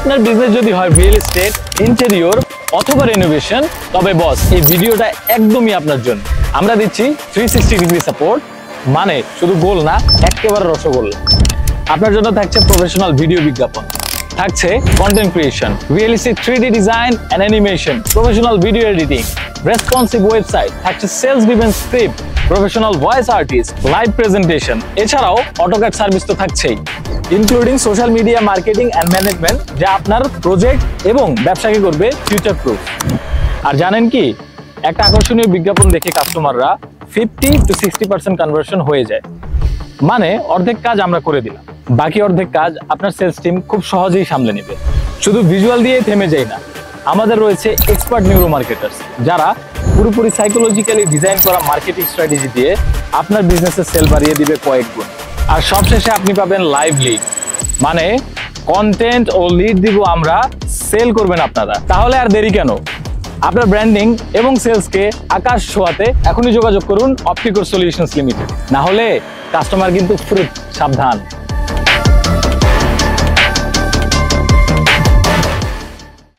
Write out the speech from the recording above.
আপনার বিজনেস যদি হয় রিয়েল এস্টেট, ইন্টেরিয়র অথবা রেনোভেশন, তবে বস এই ভিডিওটা একদমই আপনার জন্য। আমরা দিচ্ছি 360 ডিগ্রি সাপোর্ট, মানে শুধু গোল না, একেবারে রসগোল্লা। আপনার জন্য থাকছে প্রফেশনাল ভিডিও বিজ্ঞাপন, থাকছে content creation, realistic 3D design and animation, professional video editing, responsive website, থাকছে sales driven script, professional voice artist, live presentation, এছাড়াও অটোক্যাড সার্ভিস তো থাকছেই, including social media marketing and management, যা আপনার প্রজেক্ট এবং ব্যবসাকে করবে ফিউচার প্রুফ। আর জানেন কি, একটা আকর্ষণীয় বিজ্ঞাপন দেখে কাস্টমাররা 50 to 60% কনভার্সন হয়ে যায়, মানে অর্ধেক কাজ আমরা করে দিলাম, বাকি অর্ধেক কাজ আপনার সেলস টিম খুব সহজেই সামলে নেবে। শুধু ভিজুয়াল দিয়ে থেমে যায় না, আমাদের রয়েছে এক্সপার্ট নিউরো মার্কেটার্স, যারা পুরোপুরি সাইকোলজিক্যালি ডিজাইন করা মার্কেটিং স্ট্র্যাটেজি দিয়ে আপনার বিজনেসের সেল বাড়িয়ে দিবে কয়েক গুণ। আর সবশেষে আপনি পাবেন লাইভ লিড, মানে কন্টেন্ট ও লিড দিব আমরা, সেল করবেন আপনারা। তাহলে আর দেরি কেন? আপনার ব্র্যান্ডিং এবং সেলসকে আকাশ ছোঁয়াতে এখনই যোগাযোগ করুন অপটিকোর সলিউশনস লিমিটেড, না হলে কাস্টমার কিন্তু সাবধান।